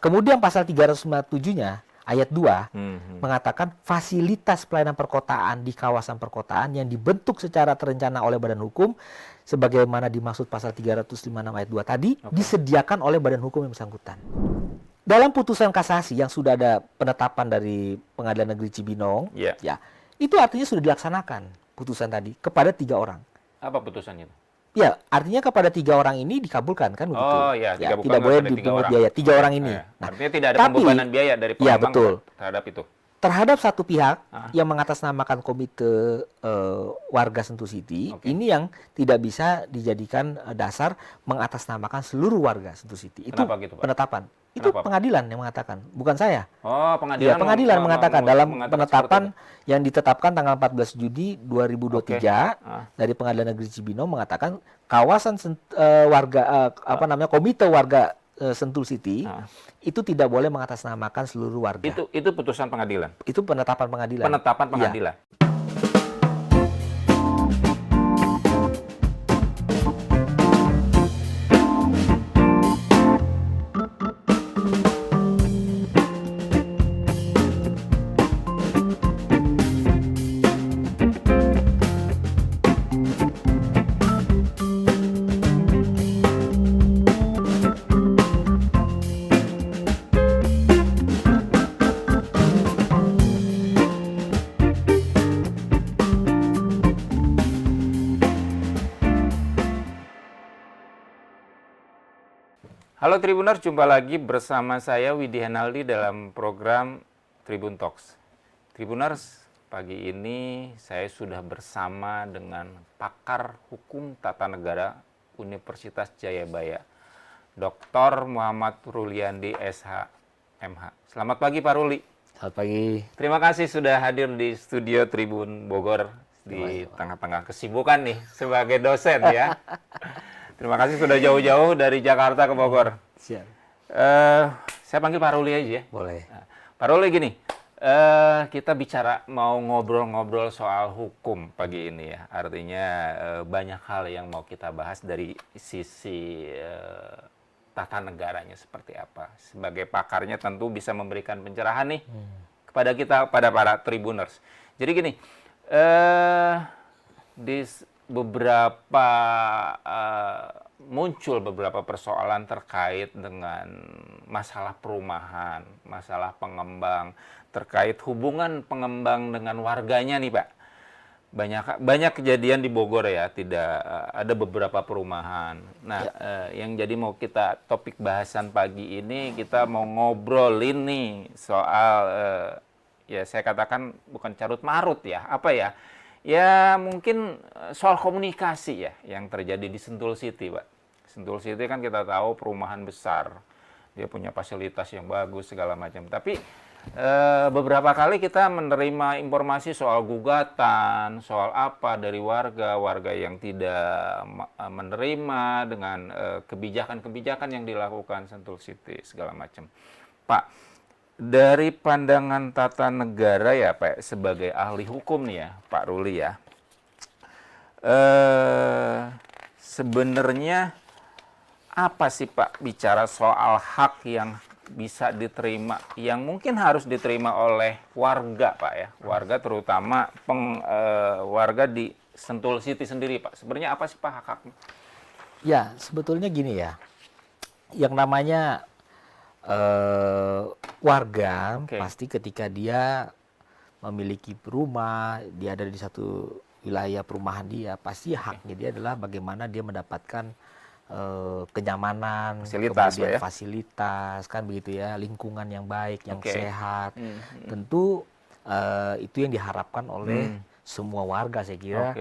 Kemudian pasal 357-nya ayat 2 mengatakan fasilitas pelayanan perkotaan di kawasan perkotaan yang dibentuk secara terencana oleh badan hukum sebagaimana dimaksud pasal 356 ayat 2 tadi disediakan oleh badan hukum yang bersangkutan. Dalam putusan kasasi yang sudah ada penetapan dari Pengadilan Negeri Cibinong, ya, itu artinya sudah dilaksanakan putusan tadi kepada 3 orang. Apa putusannya itu? Ya, artinya kepada 3 orang ini dikabulkan kan begitu. Oh ya, tidak boleh dipungut biaya 3 orang ini. Nah, artinya tidak ada pembebanan biaya dari pengembang terhadap itu. Terhadap satu pihak yang mengatasnamakan komite warga Sentul City, ini yang tidak bisa dijadikan dasar mengatasnamakan seluruh warga Sentul City. Itu gitu, Pak? penetapan. Itu pengadilan yang mengatakan, bukan saya. Oh, pengadilan. Ya, pengadilan mengatakan dalam penetapan yang ditetapkan tanggal 14 Juni 2023 dari Pengadilan Negeri Cibinong mengatakan kawasan warga komite warga Sentul City itu tidak boleh mengatasnamakan seluruh warga. Itu putusan pengadilan. Itu penetapan pengadilan. Penetapan pengadilan. Ya. Halo Tribuners, jumpa lagi bersama saya Widi Henaldi dalam program Tribun Talks. Tribuners, pagi ini saya sudah bersama dengan pakar hukum tata negara Universitas Jayabaya, Dr. Muhammad Ruliandi SH MH. Selamat pagi Pak Ruli. Selamat pagi. Terima kasih sudah hadir di studio Tribun Bogor di tengah-tengah kesibukan nih sebagai dosen ya. Terima kasih sudah jauh-jauh dari Jakarta ke Bogor. Siap. Saya panggil Pak Ruli aja ya. Boleh. Nah, Pak Ruli gini, kita bicara mau ngobrol-ngobrol soal hukum pagi ini ya. Artinya banyak hal yang mau kita bahas dari sisi tata negaranya seperti apa. Sebagai pakarnya tentu bisa memberikan pencerahan nih kepada kita, pada para Tribuners. Jadi gini, di beberapa muncul beberapa persoalan terkait dengan masalah perumahan, masalah pengembang, terkait hubungan pengembang dengan warganya nih Pak. Banyak kejadian di Bogor ya, tidak ada beberapa perumahan. Nah, yang jadi mau kita topik bahasan pagi ini kita mau ngobrolin nih soal ya saya katakan bukan carut marut ya, apa ya? Ya mungkin soal komunikasi ya yang terjadi di Sentul City, Pak. Sentul City kan kita tahu perumahan besar, dia punya fasilitas yang bagus segala macam. Tapi beberapa kali kita menerima informasi soal gugatan, soal apa dari warga yang tidak menerima dengan kebijakan-kebijakan yang dilakukan Sentul City segala macam. Pak, dari pandangan tata negara ya Pak, sebagai ahli hukum nih ya Pak Ruli ya, sebenarnya apa sih Pak bicara soal hak yang bisa diterima, yang mungkin harus diterima oleh warga Pak ya, warga terutama warga di Sentul City sendiri Pak, sebenarnya apa sih Pak hak-haknya? Ya sebetulnya gini ya, yang namanya warga pasti ketika dia memiliki rumah, dia ada di satu wilayah perumahan dia, pasti haknya dia adalah bagaimana dia mendapatkan kenyamanan, kemudian fasilitas, kan begitu ya, lingkungan yang baik, yang sehat. Tentu itu yang diharapkan oleh semua warga saya kira.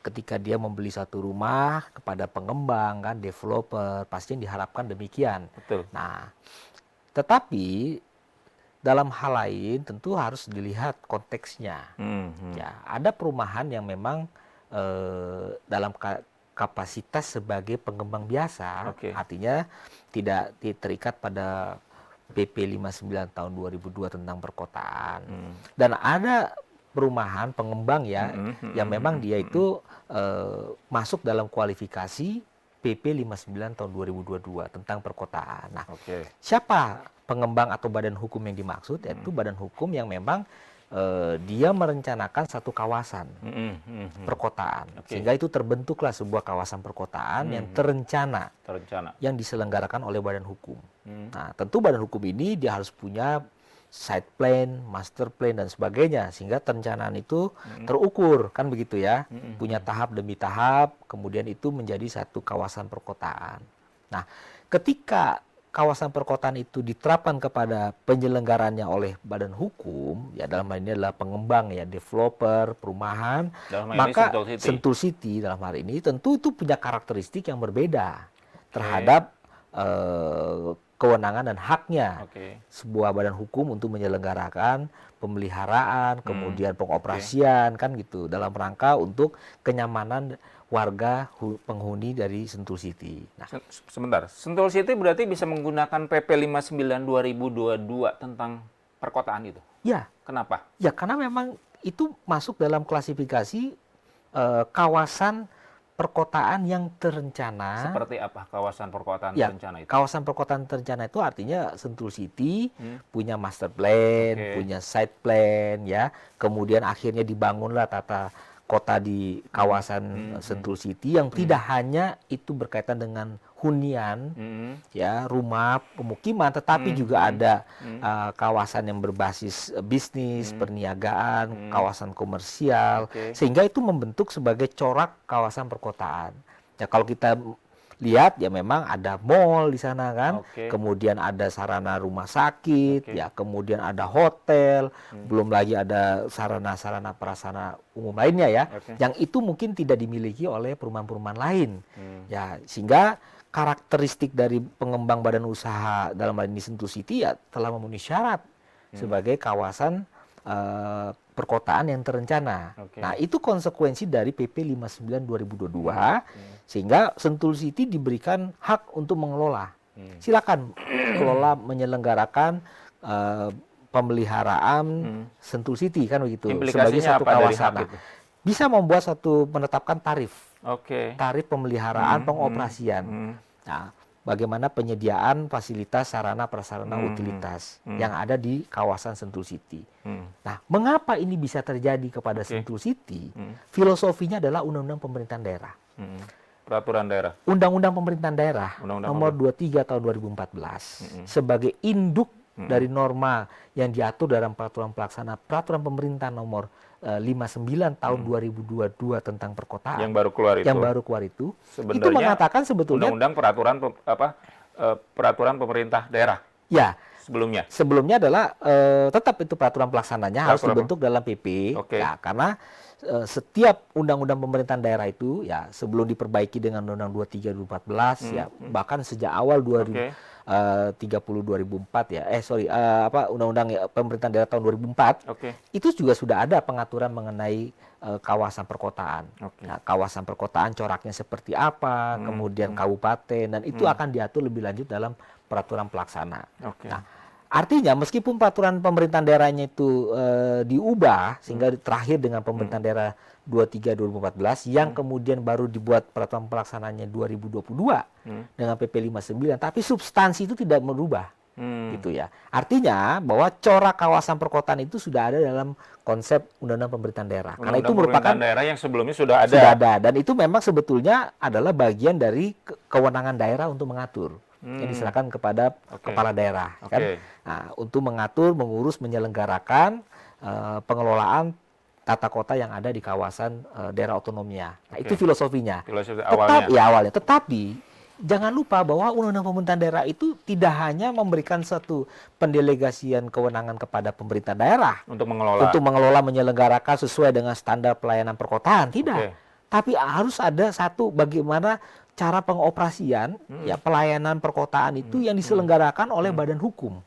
Ketika dia membeli satu rumah kepada pengembang kan, developer, pasti yang diharapkan demikian. Betul. Nah, tetapi dalam hal lain tentu harus dilihat konteksnya. Ya, ada perumahan yang memang dalam kapasitas sebagai pengembang biasa, artinya tidak terikat pada PP 59 tahun 2002 tentang perkotaan. Dan ada perumahan pengembang ya yang memang dia itu masuk dalam kualifikasi PP 59 tahun 2022 tentang perkotaan. Nah, Oke. siapa pengembang atau badan hukum yang dimaksud? Yaitu badan hukum yang memang dia merencanakan satu kawasan perkotaan. Oke. Sehingga itu terbentuklah sebuah kawasan perkotaan yang terencana, yang diselenggarakan oleh badan hukum. Nah, tentu badan hukum ini dia harus punya site plan, master plan, dan sebagainya, sehingga perencanaan itu terukur, kan begitu ya, punya tahap demi tahap, kemudian itu menjadi satu kawasan perkotaan. Nah, ketika kawasan perkotaan itu diterapkan kepada penyelenggarannya oleh badan hukum, ya dalam hal ini adalah pengembang, ya developer, perumahan, maka Sentul City dalam hal ini tentu itu punya karakteristik yang berbeda terhadap kewenangan dan haknya sebuah badan hukum untuk menyelenggarakan pemeliharaan, kemudian pengoperasian, kan gitu, dalam rangka untuk kenyamanan warga penghuni dari Sentul City. Nah, sebentar, Sentul City berarti bisa menggunakan PP 59 2022 tentang perkotaan itu? Ya. Kenapa? Ya, karena memang itu masuk dalam klasifikasi kawasan perkotaan yang terencana. Seperti apa kawasan perkotaan terencana itu? Kawasan perkotaan terencana itu artinya Sentul City punya master plan, punya site plan, ya. Kemudian akhirnya dibangunlah tata kota di kawasan Sentul City yang tidak hanya itu berkaitan dengan hunian, ya, rumah, pemukiman, tetapi juga ada kawasan yang berbasis bisnis, perniagaan, kawasan komersial, sehingga itu membentuk sebagai corak kawasan perkotaan. Ya, kalau kita lihat, ya memang ada mall di sana kan, kemudian ada sarana rumah sakit, ya, kemudian ada hotel, belum lagi ada sarana-sarana prasarana umum lainnya, ya, yang itu mungkin tidak dimiliki oleh perumahan-perumahan lain, ya, sehingga karakteristik dari pengembang badan usaha dalam hal ini Sentul City ya telah memenuhi syarat sebagai kawasan perkotaan yang terencana. Nah, itu konsekuensi dari PP 59 2022 sehingga Sentul City diberikan hak untuk mengelola. Silakan kelola menyelenggarakan pemeliharaan Sentul City, kan begitu, sebagai satu kawasan. Nah, bisa membuat menetapkan tarif. Tarif pemeliharaan, pengoperasian. Nah, bagaimana penyediaan fasilitas sarana prasarana utilitas yang ada di kawasan Sentul City. Nah, mengapa ini bisa terjadi kepada Sentul City? Filosofinya adalah Undang-Undang Pemerintahan Daerah. Peraturan daerah. Undang-Undang Pemerintahan Daerah nomor 23 tahun 2014 sebagai induk dari norma yang diatur dalam peraturan pelaksana peraturan pemerintah nomor 59 tahun 2022 tentang perkotaan. Yang baru keluar itu. Yang baru keluar itu. Sebenarnya itu mengatakan sebetulnya undang-undang peraturan pemerintah daerah. Ya. Sebelumnya adalah tetap itu peraturan pelaksananya harus dibentuk dalam PP. Ya, karena setiap undang-undang pemerintahan daerah itu ya sebelum diperbaiki dengan Undang-Undang 23 2014 ya bahkan sejak awal 30 2004 ya. Undang-Undang Pemerintahan Daerah tahun 2004. Itu juga sudah ada pengaturan mengenai kawasan perkotaan. Nah, kawasan perkotaan coraknya seperti apa, kemudian kabupaten, dan itu akan diatur lebih lanjut dalam peraturan pelaksana. Nah, artinya meskipun peraturan pemerintahan daerahnya itu diubah sehingga terakhir dengan pemerintahan daerah 23 2014 yang kemudian baru dibuat peraturan pelaksananya 2022 dengan PP 59, tapi substansi itu tidak berubah. Gitu ya. Artinya bahwa corak kawasan perkotaan itu sudah ada dalam konsep Undang-Undang Pemerintahan Daerah. Karena itu merupakan daerah yang sebelumnya sudah ada. Sudah ada, dan itu memang sebetulnya adalah bagian dari kewenangan daerah untuk mengatur. Yang diserahkan kepada kepala daerah, kan? Nah, untuk mengatur, mengurus, menyelenggarakan pengelolaan tata kota yang ada di kawasan daerah otonomnya. Nah, itu filosofinya. Awalnya. Tetapi jangan lupa bahwa Undang-Undang Pemerintahan Daerah itu tidak hanya memberikan satu pendelegasian kewenangan kepada pemerintah daerah untuk mengelola, menyelenggarakan sesuai dengan standar pelayanan perkotaan, tidak. Tapi harus ada satu bagaimana cara pengoperasian ya pelayanan perkotaan itu yang diselenggarakan oleh badan hukum.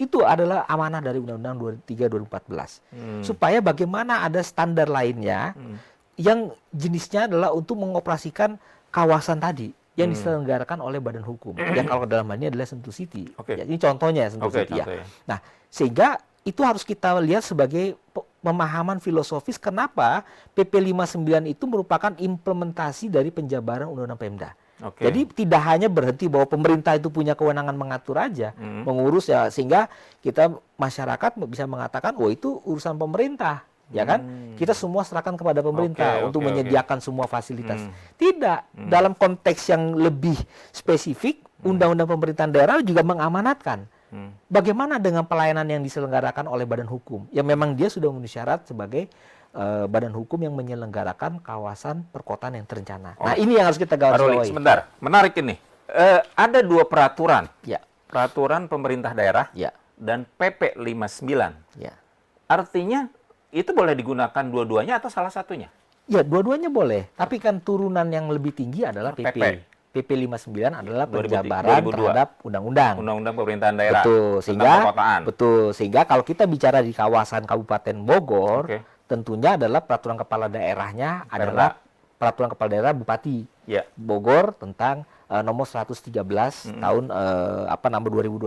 Itu adalah amanah dari Undang-Undang 23 2014. Supaya bagaimana ada standar lainnya yang jenisnya adalah untuk mengoperasikan kawasan tadi yang diselenggarakan oleh badan hukum. Ya, kalau dalam hal ini adalah Sentul City. Ya, ini contohnya Sentul City. Ya. Nah, sehingga itu harus kita lihat sebagai pemahaman filosofis kenapa PP 59 itu merupakan implementasi dari penjabaran Undang-Undang Pemda. Oke. Jadi tidak hanya berhenti bahwa pemerintah itu punya kewenangan mengatur aja, mengurus ya, sehingga kita masyarakat bisa mengatakan, oh itu urusan pemerintah, ya kan? Kita semua serahkan kepada pemerintah untuk menyediakan semua fasilitas. Tidak, dalam konteks yang lebih spesifik, Undang-Undang Pemerintahan Daerah juga mengamanatkan bagaimana dengan pelayanan yang diselenggarakan oleh badan hukum, yang memang dia sudah memenuhi syarat sebagai badan hukum yang menyelenggarakan kawasan perkotaan yang terencana. Nah, ini yang harus kita garis bawahi. Sebentar, menarik ini. Ada 2 peraturan. Ya. Peraturan pemerintah daerah Ya. dan PP 59. Ya. Artinya itu boleh digunakan dua-duanya atau salah satunya? Ya, dua-duanya boleh. Tapi kan turunan yang lebih tinggi adalah PP. PP 59 adalah penjabaran 2002. terhadap undang-undang. Undang-undang pemerintahan daerah. Betul, sehingga kalau kita bicara di kawasan Kabupaten Bogor, tentunya adalah peraturan kepala daerahnya adalah peraturan kepala daerah Bupati Bogor tentang nomor 113 tahun 2021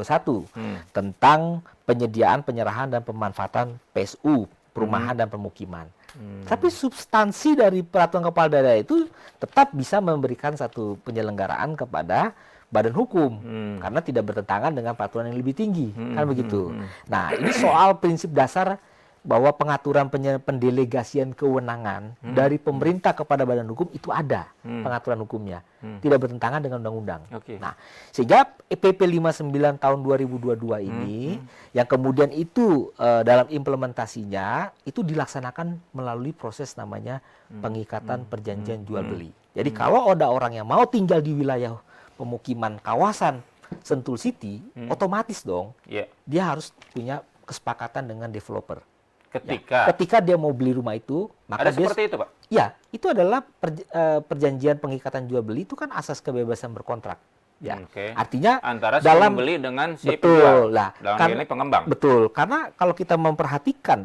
tentang penyediaan, penyerahan dan pemanfaatan PSU, perumahan dan permukiman. Tapi substansi dari peraturan kepala daerah itu tetap bisa memberikan satu penyelenggaraan kepada badan hukum karena tidak bertentangan dengan peraturan yang lebih tinggi, kan begitu. Nah, ini soal prinsip dasar bahwa pengaturan pendelegasian kewenangan dari pemerintah kepada badan hukum itu ada pengaturan hukumnya, tidak bertentangan dengan undang-undang. Nah, sehingga PP 59 tahun 2022 ini yang kemudian itu dalam implementasinya itu dilaksanakan melalui proses namanya pengikatan perjanjian jual beli. Jadi kalau ada orang yang mau tinggal di wilayah pemukiman kawasan Sentul City, otomatis dong dia harus punya kesepakatan dengan developer. Ketika dia mau beli rumah itu, maka ada seperti itu, Pak? Ya, itu adalah perjanjian pengikatan jual beli itu kan asas kebebasan berkontrak. Ya, artinya antara si dalam pembeli dengan si penjual. Dalam ini pengembang. Betul, karena kalau kita memperhatikan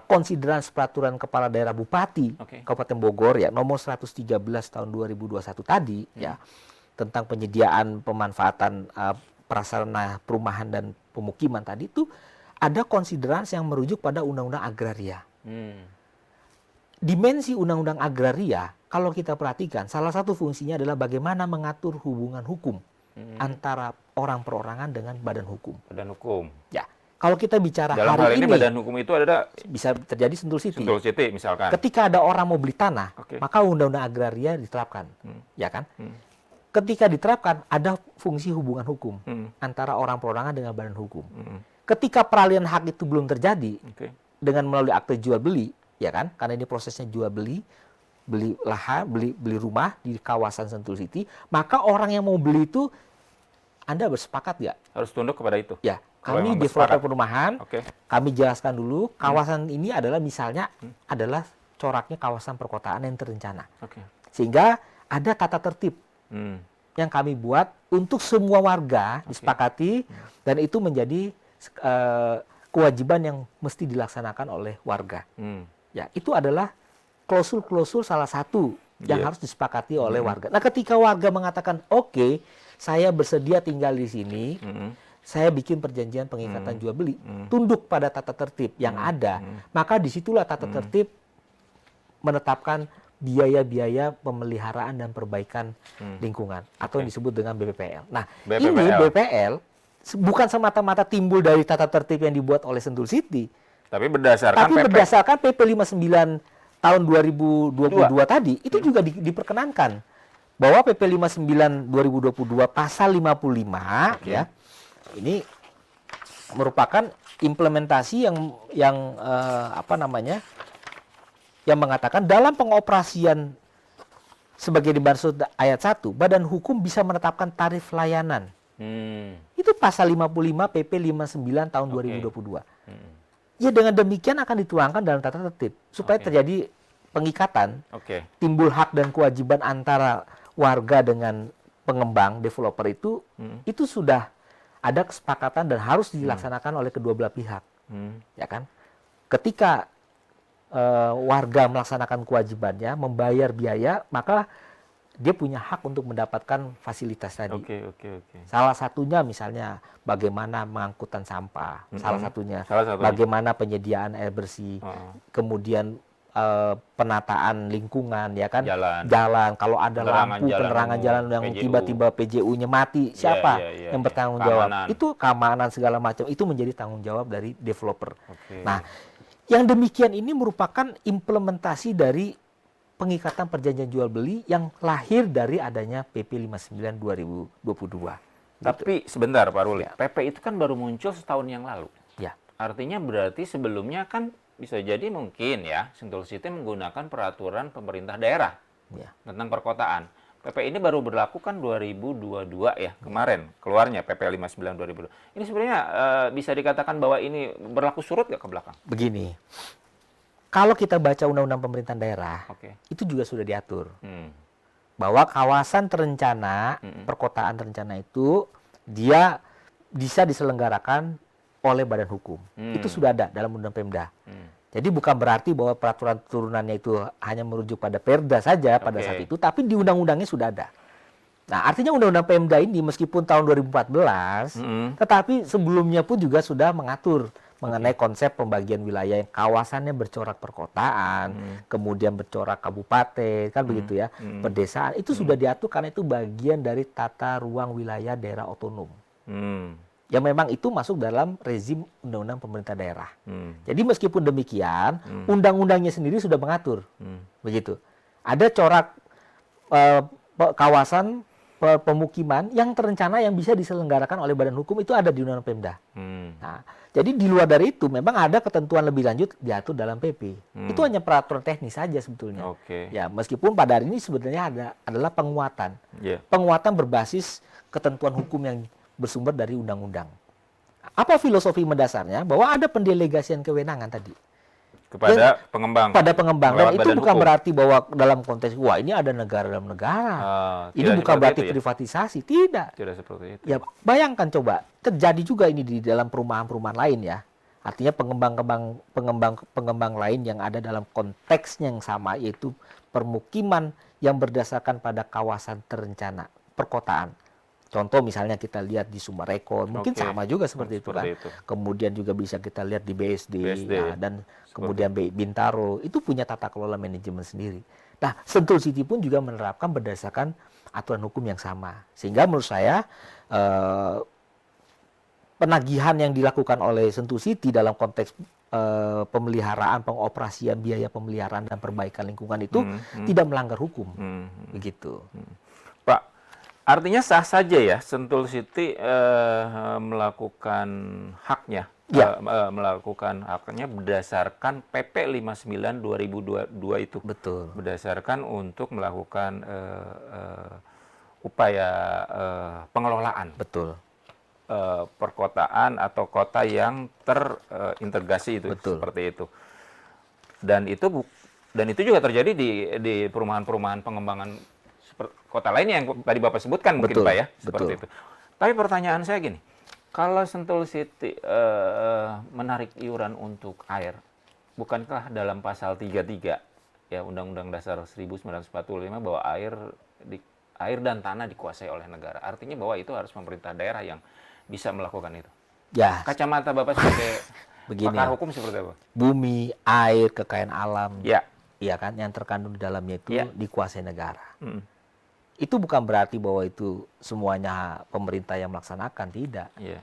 konsideran peraturan kepala daerah Bupati Kabupaten Bogor ya nomor 113 tahun 2021 tadi ya tentang penyediaan pemanfaatan prasarana perumahan dan pemukiman tadi itu ada konsiderasi yang merujuk pada Undang-Undang Agraria. Dimensi Undang-Undang Agraria, kalau kita perhatikan, salah satu fungsinya adalah bagaimana mengatur hubungan hukum antara orang perorangan dengan badan hukum. Badan hukum. Ya, kalau kita bicara dalam hari hal ini badan hukum itu ada bisa terjadi Sentul City. Sentul City misalkan. Ketika ada orang mau beli tanah, maka Undang-Undang Agraria diterapkan, ya kan? Ketika diterapkan, ada fungsi hubungan hukum antara orang perorangan dengan badan hukum. Ketika peralihan hak itu belum terjadi dengan melalui akte jual beli, ya kan? Karena ini prosesnya jual beli lahan, beli rumah di kawasan Sentul City, maka orang yang mau beli itu Anda bersepakat nggak? Harus tunduk kepada itu. Ya, kami developer perumahan, kami jelaskan dulu kawasan ini adalah misalnya adalah coraknya kawasan perkotaan yang terencana. Sehingga ada tata tertib yang kami buat untuk semua warga disepakati dan itu menjadi kewajiban yang mesti dilaksanakan oleh warga. Ya, itu adalah klausul-klausul salah satu yang harus disepakati oleh warga. Nah, ketika warga mengatakan, oke, saya bersedia tinggal di sini, saya bikin perjanjian pengikatan jual beli, tunduk pada tata tertib yang ada, maka disitulah tata tertib menetapkan biaya-biaya pemeliharaan dan perbaikan lingkungan atau yang disebut dengan BPPL. Nah, ini BPL bukan semata-mata timbul dari tata tertib yang dibuat oleh Sentul City, tapi berdasarkan PP 59 tahun 2022 tadi itu juga diperkenankan bahwa PP 59 2022 pasal 55 ya ini merupakan implementasi yang yang mengatakan dalam pengoperasian sebagai dimaksud ayat 1 badan hukum bisa menetapkan tarif layanan. Itu pasal 55 PP 59 tahun 2022. Ya dengan demikian akan dituangkan dalam tata tertib supaya terjadi pengikatan, timbul hak dan kewajiban antara warga dengan pengembang developer itu sudah ada kesepakatan dan harus dilaksanakan oleh kedua belah pihak, ya kan? Ketika warga melaksanakan kewajibannya membayar biaya, maka dia punya hak untuk mendapatkan fasilitas tadi. Salah satunya misalnya bagaimana pengangkutan sampah, salah satunya bagaimana penyediaan air bersih, kemudian penataan lingkungan, ya kan, Jalan. kalau ada lampu penerangan jalan yang PJU. tiba-tiba PJU-nya mati, siapa yang bertanggung jawab? Keamanan. Itu keamanan segala macam itu menjadi tanggung jawab dari developer. Oke. Nah, yang demikian ini merupakan implementasi dari pengikatan perjanjian jual beli yang lahir dari adanya PP 59 2022. Tapi sebentar Pak Ruli, Ya. PP itu kan baru muncul setahun yang lalu. Ya, Artinya berarti sebelumnya kan bisa jadi mungkin ya Sentul City menggunakan peraturan pemerintah daerah ya. tentang perkotaan. PP ini baru berlaku kan 2022 ya, kemarin keluarnya PP 59 2022. Ini sebenarnya bisa dikatakan bahwa ini berlaku surut nggak ke belakang? Begini, kalau kita baca undang-undang pemerintahan daerah, Oke. itu juga sudah diatur Hmm. bahwa kawasan terencana, perkotaan terencana itu dia bisa diselenggarakan oleh badan hukum. Itu sudah ada dalam undang Pemda. Jadi bukan berarti bahwa peraturan turunannya itu hanya merujuk pada Perda saja pada saat itu, tapi di undang-undangnya sudah ada. Nah, artinya undang-undang Pemda ini meskipun tahun 2014, tetapi sebelumnya pun juga sudah mengatur mengenai konsep pembagian wilayah yang kawasannya bercorak perkotaan, kemudian bercorak kabupaten, kan begitu ya, pedesaan. Itu sudah diatur karena itu bagian dari tata ruang wilayah daerah otonom. Yang memang itu masuk dalam rezim undang-undang pemerintah daerah. Jadi meskipun demikian, undang-undangnya sendiri sudah mengatur, begitu. Ada corak kawasan pemukiman yang terencana yang bisa diselenggarakan oleh badan hukum itu ada di undang-undang Pemda. Nah, jadi di luar dari itu memang ada ketentuan lebih lanjut diatur dalam PP. Itu hanya peraturan teknis saja sebetulnya. Oke. Ya, meskipun pada hari ini sebenarnya adalah penguatan. Yeah. Penguatan berbasis ketentuan hukum yang bersumber dari undang-undang. Apa filosofi mendasarnya? Bahwa ada pendelegasian kewenangan tadi Kepada pengembang. pada pengembang, dan Lewat itu badan bukan hukum. berarti bahwa dalam konteks wah ini ada negara dalam negara. Ini Tidak bukan seperti berarti itu ya? privatisasi, tidak. Tidak seperti itu. Ya bayangkan coba terjadi juga ini di dalam perumahan-perumahan lain ya. Artinya pengembang lain yang ada dalam konteks yang sama, yaitu permukiman yang berdasarkan pada kawasan terencana perkotaan. Contoh misalnya kita lihat di Sumarekon, mungkin Oke. sama juga seperti itu kan. Itu. Kemudian juga bisa kita lihat di BSD, BSD. dan kemudian Bintaro, itu punya tata kelola manajemen sendiri. Nah, Sentul City pun juga menerapkan berdasarkan aturan hukum yang sama. Sehingga menurut saya penagihan yang dilakukan oleh Sentul City dalam konteks pemeliharaan, pengoperasian biaya pemeliharaan dan perbaikan lingkungan itu tidak melanggar hukum. Begitu. Pak, artinya sah saja ya Sentul City melakukan haknya, Ya. melakukan haknya berdasarkan PP 59 2022 itu. Betul. Berdasarkan untuk melakukan upaya pengelolaan Betul. perkotaan atau kota yang terintegrasi itu. Betul. Seperti itu. Dan itu juga terjadi di perumahan-perumahan pengembangan kota lainnya yang tadi Bapak sebutkan mungkin Betul, Pak ya, seperti betul. itu. Tapi pertanyaan saya gini, kalau Sentul City menarik iuran untuk air, bukankah dalam pasal 33 ya Undang-Undang Dasar 1945 bahwa air dan tanah dikuasai oleh negara. Artinya bahwa itu harus pemerintah daerah yang bisa melakukan itu. Ya, Kacamata Bapak sebagai begini pakar ya. hukum seperti apa? Bumi, air, kekayaan alam, Ya. iya kan, yang terkandung di dalamnya itu Ya. dikuasai negara. Mm. Itu bukan berarti bahwa itu semuanya pemerintah yang melaksanakan, tidak. Iya.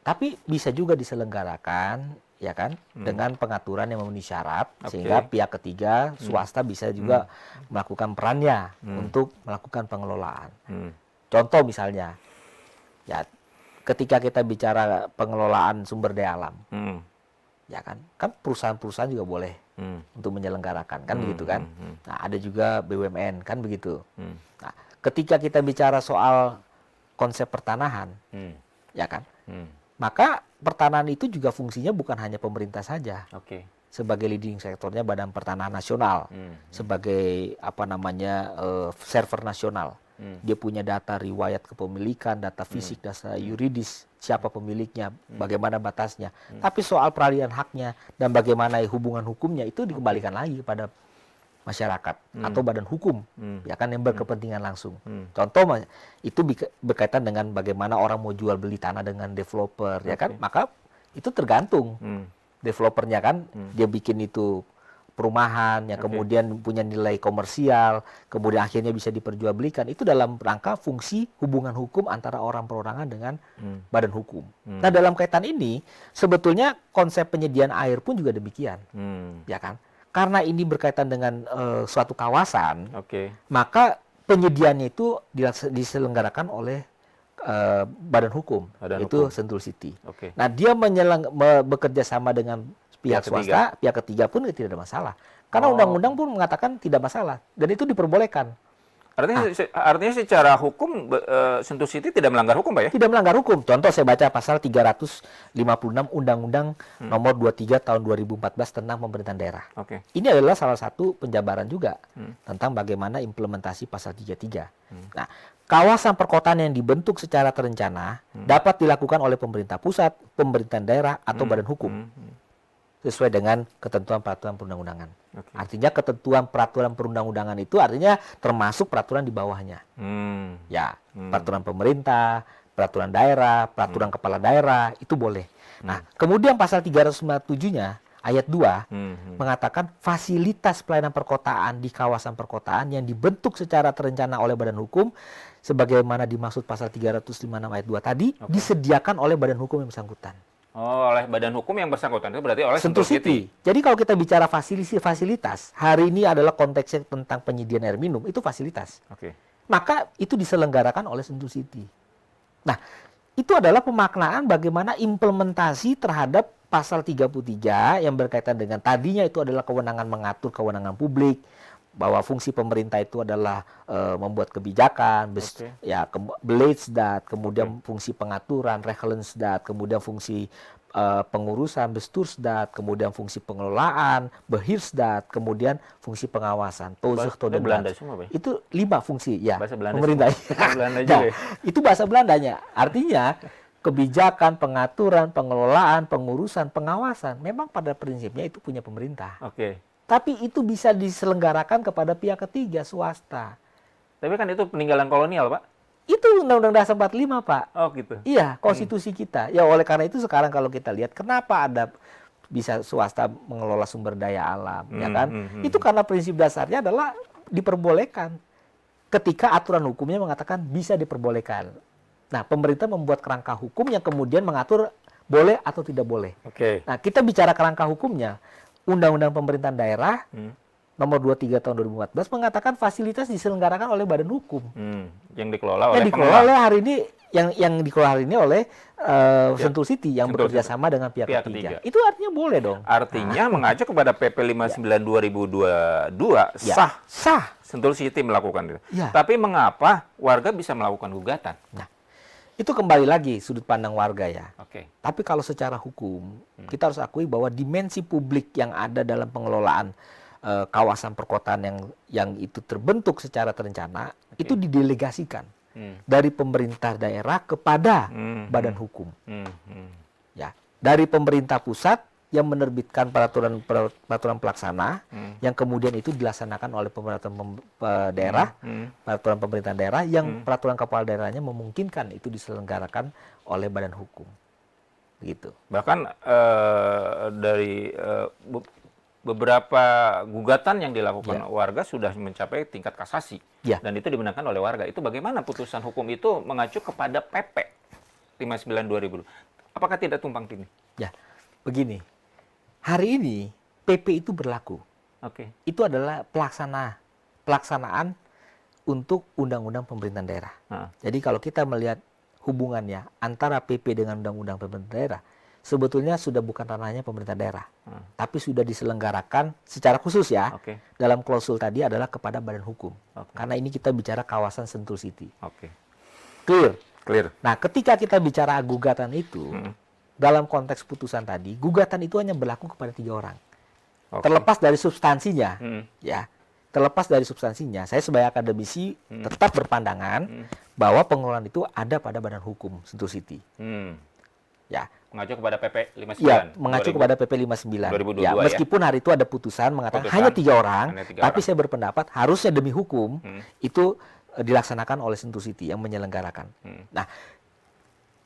Tapi bisa juga diselenggarakan, ya kan, dengan pengaturan yang memenuhi syarat, Oke. sehingga pihak ketiga, swasta bisa juga melakukan perannya untuk melakukan pengelolaan. Contoh misalnya, ya ketika kita bicara pengelolaan sumber daya alam, ya kan perusahaan-perusahaan juga boleh untuk menyelenggarakan, kan begitu kan. Nah, ada juga BUMN, kan begitu. Nah, ketika kita bicara soal konsep pertanahan, ya kan, maka pertanahan itu juga fungsinya bukan hanya pemerintah saja. Oke. Sebagai leading sektornya Badan Pertanahan Nasional, sebagai server nasional. Dia punya data riwayat kepemilikan, data fisik, data yuridis, siapa pemiliknya, bagaimana batasnya. Tapi soal peralihan haknya dan bagaimana hubungan hukumnya itu dikembalikan lagi kepada masyarakat atau badan hukum, ya kan, yang berkepentingan langsung. Contoh itu berkaitan dengan bagaimana orang mau jual beli tanah dengan developer, ya kan, maka itu tergantung developernya kan, dia bikin itu perumahan yang kemudian punya nilai komersial, kemudian akhirnya bisa diperjualbelikan, itu dalam rangka fungsi hubungan hukum antara orang perorangan dengan badan hukum. Nah, dalam kaitan ini sebetulnya konsep penyediaan air pun juga demikian, ya kan? Karena ini berkaitan dengan suatu kawasan, maka penyediaannya itu diselenggarakan oleh badan hukum, yaitu Sentul City. Nah, dia bekerja sama dengan pihak swasta, pihak ketiga pun tidak ada masalah. Karena undang-undang pun mengatakan tidak masalah, dan itu diperbolehkan. Artinya secara hukum Sentul City tidak melanggar hukum, Pak ya? Tidak melanggar hukum. Contoh saya baca pasal 356 Undang-Undang nomor 23 tahun 2014 tentang pemerintahan daerah. Ini adalah salah satu penjabaran juga tentang bagaimana implementasi pasal 33. Nah, kawasan perkotaan yang dibentuk secara terencana dapat dilakukan oleh pemerintah pusat, pemerintahan daerah, atau badan hukum. Sesuai dengan ketentuan peraturan perundang-undangan. Artinya ketentuan peraturan perundang-undangan itu artinya termasuk peraturan di bawahnya. Ya, peraturan pemerintah, peraturan daerah, peraturan kepala daerah, itu boleh. Nah, kemudian pasal 357-nya ayat 2 mengatakan fasilitas pelayanan perkotaan di kawasan perkotaan yang dibentuk secara terencana oleh badan hukum sebagaimana dimaksud pasal 356 ayat 2 tadi disediakan oleh badan hukum yang bersangkutan. Oleh badan hukum yang bersangkutan itu berarti oleh Sentul City. Jadi kalau kita bicara fasilitas, hari ini adalah konteksnya tentang penyediaan air minum, itu fasilitas. Maka itu diselenggarakan oleh Sentul City. Nah, itu adalah pemaknaan bagaimana implementasi terhadap pasal 33 yang berkaitan dengan tadinya itu adalah kewenangan mengatur kewenangan publik, bahwa fungsi pemerintah itu adalah membuat kebijakan, Beledsdat, kemudian fungsi pengaturan, Regelensdat, kemudian fungsi pengurusan, Bestuursdat, kemudian fungsi pengelolaan, Beheersdat, kemudian fungsi pengawasan, Belanda semua, Pak? Itu 5 fungsi, ya. Bahasa Belanda pemerintah. Belanda juga. Nah, itu bahasa Belandanya. Artinya kebijakan, pengaturan, pengelolaan, pengurusan, pengawasan, memang pada prinsipnya itu punya pemerintah. Tapi itu bisa diselenggarakan kepada pihak ketiga, swasta. Tapi kan itu peninggalan kolonial, Pak? Itu Undang-Undang Dasar 45, Pak. Oh, gitu. Iya, konstitusi kita. Ya, oleh karena itu sekarang kalau kita lihat, kenapa ada bisa swasta mengelola sumber daya alam, ya kan? Itu karena prinsip dasarnya adalah diperbolehkan. Ketika aturan hukumnya mengatakan bisa diperbolehkan. Nah, pemerintah membuat kerangka hukum yang kemudian mengatur boleh atau tidak boleh. Nah, kita bicara kerangka hukumnya. Undang-Undang Pemerintahan Daerah nomor 23 tahun 2014 mengatakan fasilitas diselenggarakan oleh badan hukum. Yang dikelola oleh yang dikelola hari ini oleh Sentul City yang bekerja sama dengan pihak ketiga. Itu artinya boleh dong. Artinya mengacu kepada PP 59 2022 sah Sentul City melakukan itu. Tapi mengapa warga bisa melakukan gugatan? Nah, itu kembali lagi sudut pandang warga ya. Tapi kalau secara hukum, kita harus akui bahwa dimensi publik yang ada dalam pengelolaan kawasan perkotaan yang itu terbentuk secara terencana, itu didelegasikan dari pemerintah daerah kepada badan hukum. Ya, dari pemerintah pusat yang menerbitkan peraturan pelaksana yang kemudian itu dilaksanakan oleh peraturan daerah, peraturan pemerintahan daerah yang peraturan kepala daerahnya memungkinkan itu diselenggarakan oleh badan hukum. Begitu. Bahkan dari beberapa gugatan yang dilakukan warga sudah mencapai tingkat kasasi dan itu dimenangkan oleh warga. Itu bagaimana putusan hukum itu mengacu kepada PP 59 2000? Apakah tidak tumpang tindih? Ya, begini. Hari ini PP itu berlaku. Itu adalah pelaksanaan untuk Undang-Undang Pemerintahan Daerah. Jadi kalau kita melihat hubungannya antara PP dengan Undang-Undang Pemerintahan Daerah, sebetulnya sudah bukan ranahnya pemerintah daerah, tapi sudah diselenggarakan secara khusus ya. Dalam klausul tadi adalah kepada badan hukum. Karena ini kita bicara kawasan Sentul City. Clear. Nah, ketika kita bicara gugatan itu, dalam konteks putusan tadi, gugatan itu hanya berlaku kepada 3 orang. Terlepas dari substansinya, ya. Terlepas dari substansinya, saya sebagai akademisi tetap berpandangan bahwa pengelolaan itu ada pada badan hukum Sentul City. Ya, mengacu kepada PP 59. Ya, mengacu kepada PP 59. 2022, ya, meskipun hari itu ada putusan mengatakan hanya 3 orang, tapi saya berpendapat harusnya demi hukum itu dilaksanakan oleh Sentul City yang menyelenggarakan. Nah,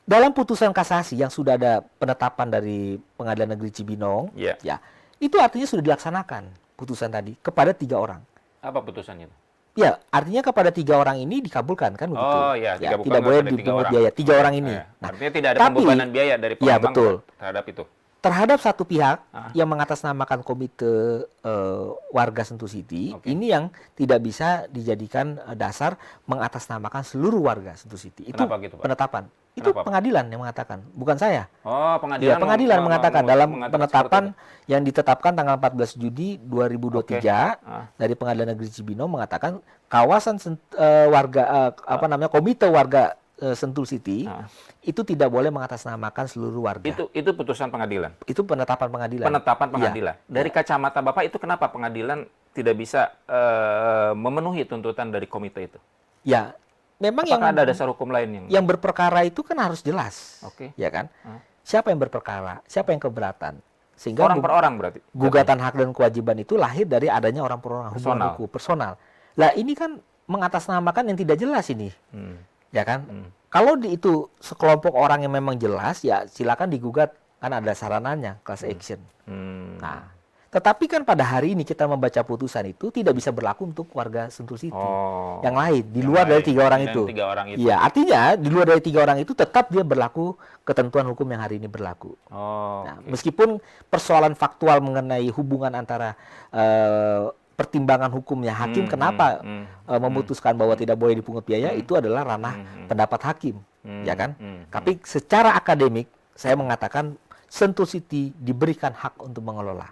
dalam putusan kasasi yang sudah ada penetapan dari Pengadilan Negeri Cibinong, ya, itu artinya sudah dilaksanakan. putusan tadi kepada 3 orang. Apa putusannya itu? Ya, artinya kepada 3 orang ini dikabulkan kan begitu. Oh iya, Ya, dikabulkan tidak boleh kepada 3 dipungut orang. biaya 3 orang ini. Ya. Nah, Artinya tidak ada tapi, pembebanan biaya dari ya, pengembang betul. terhadap itu. Terhadap satu pihak yang mengatasnamakan komite warga Sentul City, ini yang tidak bisa dijadikan dasar mengatasnamakan seluruh warga Sentul City. Itu Kenapa gitu, Pak? penetapan. Itu Kenapa, Pak? pengadilan yang mengatakan, bukan saya. Oh, Ya, pengadilan. pengadilan mengatakan dalam mengatakan penetapan seperti yang ditetapkan tanggal 14 Juni 2023 dari Pengadilan Negeri Cibinong mengatakan kawasan komite warga Sentul City itu tidak boleh mengatasnamakan seluruh warga. Itu putusan pengadilan. Itu penetapan pengadilan. Penetapan pengadilan. Dari kacamata Bapak itu kenapa pengadilan tidak bisa memenuhi tuntutan dari komite itu? Ya, memang apakah ada dasar hukum lain yang berperkara itu kan harus jelas. Oke. Ya kan? Siapa yang berperkara, siapa yang keberatan. Sehingga orang per orang berarti. Gugatan hak dan kewajiban itu lahir dari adanya orang per orang, hubungan hukum personal. Lah ini kan mengatasnamakan yang tidak jelas ini. Ya kan? Kalau itu sekelompok orang yang memang jelas, ya silakan digugat, kan ada sarananya, class action. Nah, tetapi kan pada hari ini kita membaca putusan itu tidak bisa berlaku untuk warga Sentul City. Yang lain, di luar dari 3 orang itu. Iya, artinya di luar dari 3 orang itu tetap dia berlaku ketentuan hukum yang hari ini berlaku. Nah, meskipun persoalan faktual mengenai hubungan antara pertimbangan hukumnya hakim kenapa memutuskan bahwa tidak boleh dipungut biaya itu adalah ranah pendapat hakim, ya kan? Tapi secara akademik saya mengatakan Sentul City diberikan hak untuk mengelola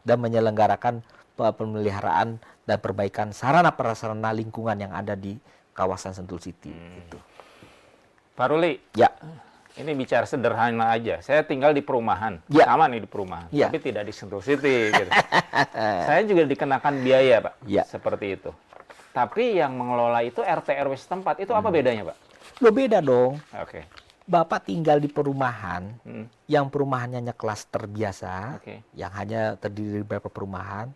dan menyelenggarakan pemeliharaan dan perbaikan sarana prasarana lingkungan yang ada di kawasan Sentul City. Gitu. Pak Ruli, ya. Ini bicara sederhana aja. Saya tinggal di perumahan, sama nih di perumahan, tapi tidak di Sentul City. Gitu. Saya juga dikenakan biaya, Pak, seperti itu. Tapi yang mengelola itu RT RW setempat, itu apa bedanya, Pak? Loh, beda dong. Oke. Bapak tinggal di perumahan, yang perumahannya hanya klaster biasa, yang hanya terdiri dari beberapa perumahan,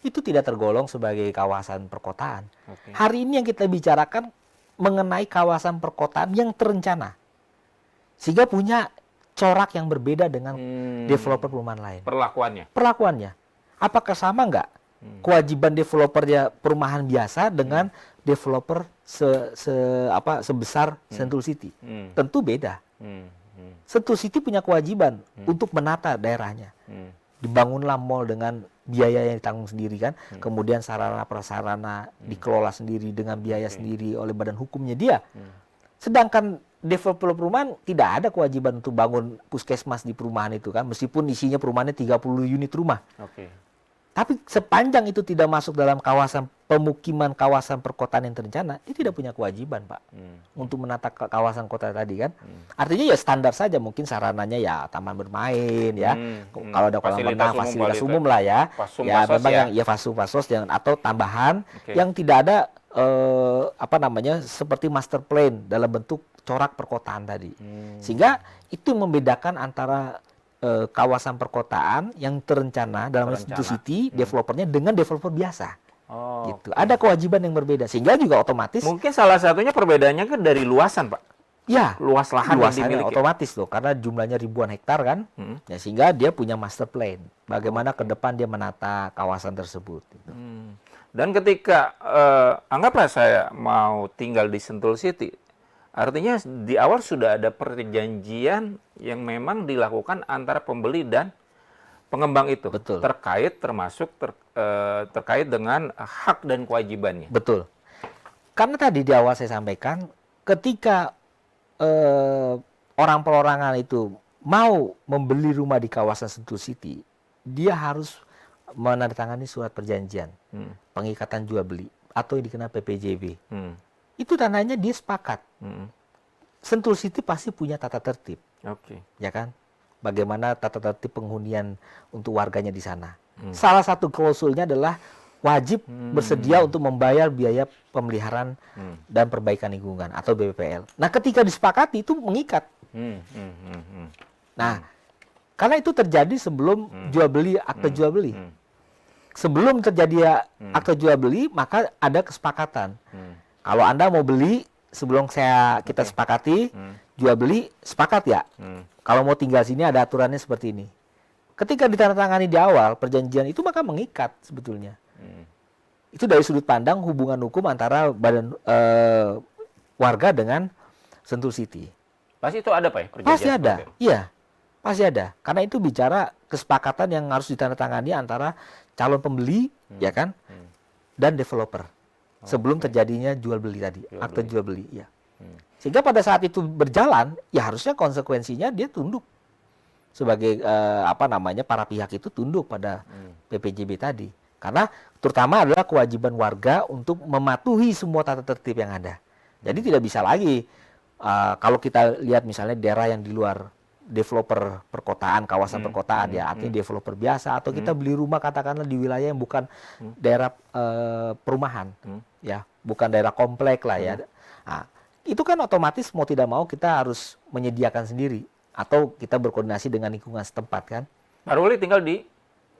itu tidak tergolong sebagai kawasan perkotaan. Hari ini yang kita bicarakan mengenai kawasan perkotaan yang terencana. Sehingga punya corak yang berbeda dengan developer perumahan lain. Perlakuannya. Apakah sama nggak kewajiban developernya perumahan biasa dengan developer sebesar Sentul City? Tentu beda. Sentul City punya kewajiban untuk menata daerahnya. Dibangunlah mall dengan biaya yang ditanggung sendiri kan. Kemudian sarana prasarana dikelola sendiri dengan biaya sendiri oleh badan hukumnya dia. Sedangkan developer perumahan tidak ada kewajiban untuk bangun puskesmas di perumahan itu kan, meskipun isinya perumahannya 30 unit rumah. Tapi sepanjang itu tidak masuk dalam kawasan pemukiman, kawasan perkotaan yang terencana, dia tidak punya kewajiban, Pak, untuk menata kawasan kota tadi kan. Artinya ya standar saja, mungkin sarananya ya taman bermain ya, kalau ada kolam renang, fasilitas umum lah ya, ya memang yang ya fasum-fasos atau tambahan yang tidak ada seperti master plan dalam bentuk corak perkotaan tadi. Sehingga itu membedakan antara kawasan perkotaan yang terencana dalam Sentul City developernya dengan developer biasa. Gitu. Ada kewajiban yang berbeda sehingga juga otomatis. Mungkin salah satunya perbedaannya kan dari luasan, Pak. Ya, luas lahan yang dimiliki. Otomatis loh, karena jumlahnya ribuan hektar kan. Ya, sehingga dia punya master plan. Bagaimana ke depan dia menata kawasan tersebut. Gitu. Dan ketika anggaplah saya mau tinggal di Sentul City, artinya di awal sudah ada perjanjian yang memang dilakukan antara pembeli dan pengembang itu. Betul. Terkait dengan hak dan kewajibannya. Betul. Karena tadi di awal saya sampaikan, ketika orang perorangan itu mau membeli rumah di kawasan Sentul City, dia harus menandatangani surat perjanjian pengikatan jual beli atau yang dikenal PPJB. Itu tandanya dia sepakat. Sentul City pasti punya tata tertib, ya kan? Bagaimana tata tertib penghunian untuk warganya di sana. Salah satu klausulnya adalah wajib bersedia untuk membayar biaya pemeliharaan dan perbaikan lingkungan atau BPPL. Nah, ketika disepakati itu mengikat. Nah, karena itu terjadi sebelum jual beli, akte jual beli. Sebelum terjadi akte jual beli, maka ada kesepakatan. Kalau Anda mau beli, sebelum kita sepakati, jual beli, sepakat ya. Kalau mau tinggal sini ada aturannya seperti ini. Ketika ditandatangani di awal perjanjian itu maka mengikat sebetulnya. Itu dari sudut pandang hubungan hukum antara badan warga dengan Sentul City. Pasti itu ada Pak ya? Perjanjian Pasti ada, seperti itu? iya. Pasti ada. Karena itu bicara kesepakatan yang harus ditandatangani antara calon pembeli, ya kan, dan developer. Sebelum terjadinya jual beli tadi, akte jual beli, ya. Sehingga pada saat itu berjalan, ya harusnya konsekuensinya dia tunduk sebagai para pihak itu tunduk pada PPJB tadi. Karena terutama adalah kewajiban warga untuk mematuhi semua tata tertib yang ada. Jadi tidak bisa lagi kalau kita lihat misalnya daerah yang di luar developer perkotaan, kawasan perkotaan ya, artinya developer biasa, atau kita beli rumah katakanlah di wilayah yang bukan daerah perumahan, ya, bukan daerah komplek lah ya. Nah, itu kan otomatis mau tidak mau kita harus menyediakan sendiri atau kita berkoordinasi dengan lingkungan setempat kan. Pak Ruli tinggal di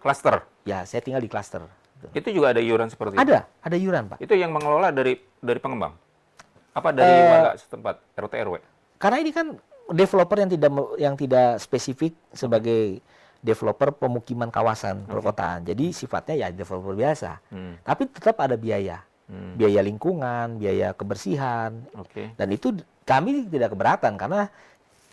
klaster. Ya, saya tinggal di klaster. Itu juga ada iuran seperti itu? Ada iuran Pak. Itu yang mengelola dari pengembang? Apa dari warga setempat, RT RW? Karena ini kan developer yang tidak spesifik sebagai developer pemukiman kawasan perkotaan. Jadi sifatnya ya developer biasa. Tapi tetap ada biaya. Biaya lingkungan, biaya kebersihan. Dan itu kami tidak keberatan karena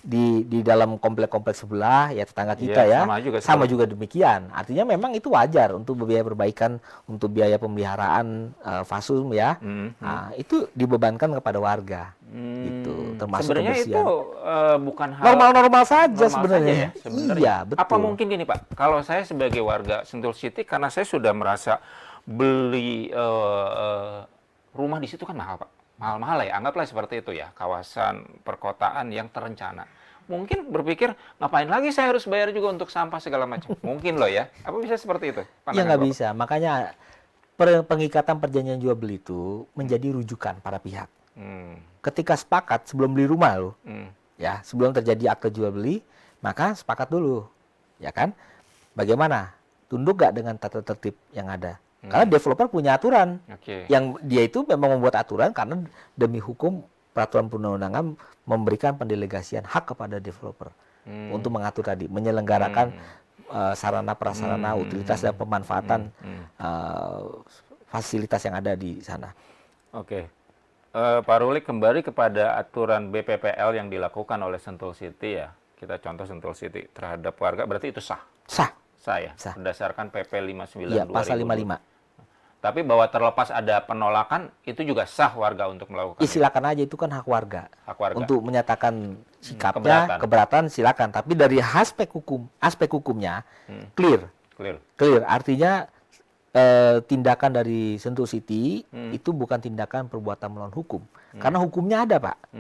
di dalam komplek-komplek sebelah ya tetangga kita ya sama juga demikian. Artinya memang itu wajar untuk biaya perbaikan, untuk biaya pemeliharaan fasum ya. Nah, itu dibebankan kepada warga. Gitu, termasuk sebenarnya kebersihan. Itu bukan hal normal saja sebenarnya. Ya, sebenarnya. Iya, betul. Apa mungkin gini Pak, kalau saya sebagai warga Sentul City karena saya sudah merasa beli rumah di situ kan mahal Pak. Mahal-mahal ya, anggaplah seperti itu ya, kawasan perkotaan yang terencana. Mungkin berpikir, ngapain lagi saya harus bayar juga untuk sampah segala macam. Mungkin loh ya, apa bisa seperti itu? Ya nggak bisa, makanya pengikatan perjanjian jual beli itu menjadi rujukan para pihak. Ketika sepakat sebelum beli rumah loh, ya sebelum terjadi akte jual beli, maka sepakat dulu, ya kan? Bagaimana? Tunduk nggak dengan tata tertib yang ada? Karena developer punya aturan, yang dia itu memang membuat aturan karena demi hukum peraturan perundang-undangan memberikan pendelegasian hak kepada developer untuk mengatur tadi, menyelenggarakan sarana prasarana, utilitas dan pemanfaatan fasilitas yang ada di sana. Pak Ruli, kembali kepada aturan BPPL yang dilakukan oleh Sentul City ya, kita contoh Sentul City terhadap warga, berarti itu sah? Sah ya, berdasarkan PP 59 ya, pasal 55. Tapi bahwa terlepas ada penolakan, itu juga sah warga untuk melakukan. Silakan aja, itu kan hak warga. Hak warga. Untuk menyatakan sikapnya, keberatan silakan. Tapi dari aspek hukumnya clear. Artinya tindakan dari Sentul City itu bukan tindakan perbuatan melawan hukum. Karena hukumnya ada Pak.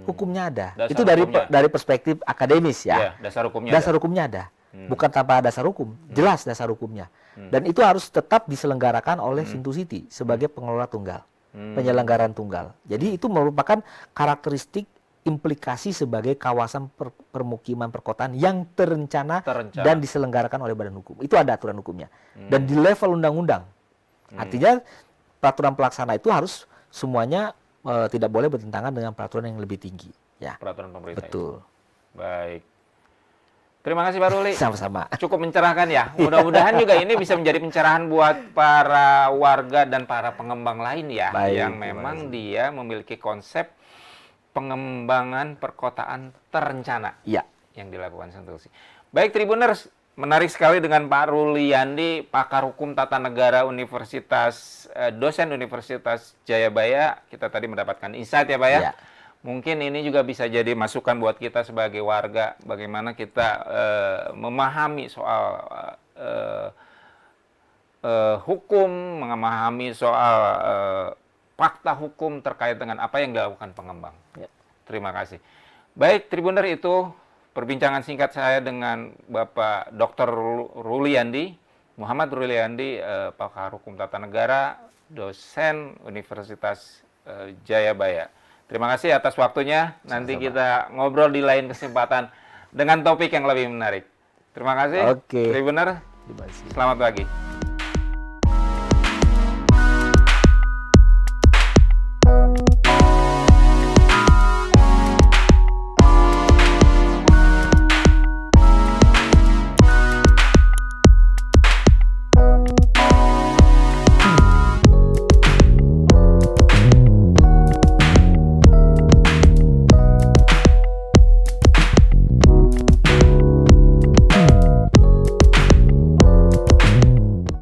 Hukumnya ada. Itu dari perspektif akademis ya. Dasar hukumnya ada. Bukan tanpa dasar hukum, jelas dasar hukumnya. Dan itu harus tetap diselenggarakan oleh Sentul City sebagai pengelola tunggal, penyelenggaraan tunggal. Jadi itu merupakan karakteristik implikasi sebagai kawasan permukiman perkotaan yang terencana dan diselenggarakan oleh badan hukum. Itu ada aturan hukumnya. Dan di level undang-undang. Artinya peraturan pelaksana itu harus semuanya tidak boleh bertentangan dengan peraturan yang lebih tinggi. Ya. Peraturan pemerintah. Betul. Baik. Terima kasih Pak Ruli. Sama-sama. Cukup mencerahkan ya. Mudah-mudahan juga ini bisa menjadi pencerahan buat para warga dan para pengembang lain ya. Yang memang dia memiliki konsep pengembangan perkotaan terencana. Iya. Yang dilakukan Sentul City. Baik Tribuners, menarik sekali dengan Pak Ruli Yandi, pakar hukum tata negara dosen Universitas Jayabaya. Kita tadi mendapatkan insight ya Pak ya. Iya. Mungkin ini juga bisa jadi masukan buat kita sebagai warga, bagaimana kita memahami soal hukum, memahami soal fakta hukum terkait dengan apa yang dilakukan pengembang. Ya. Terima kasih. Baik, Tribuner, itu perbincangan singkat saya dengan Bapak Dr. Ruli Yandi, Muhammad Ruli Yandi, pakar hukum tata negara, dosen Universitas Jayabaya. Terima kasih atas waktunya. Nanti kita ngobrol di lain kesempatan dengan topik yang lebih menarik. Terima kasih. Tribuner. Selamat pagi.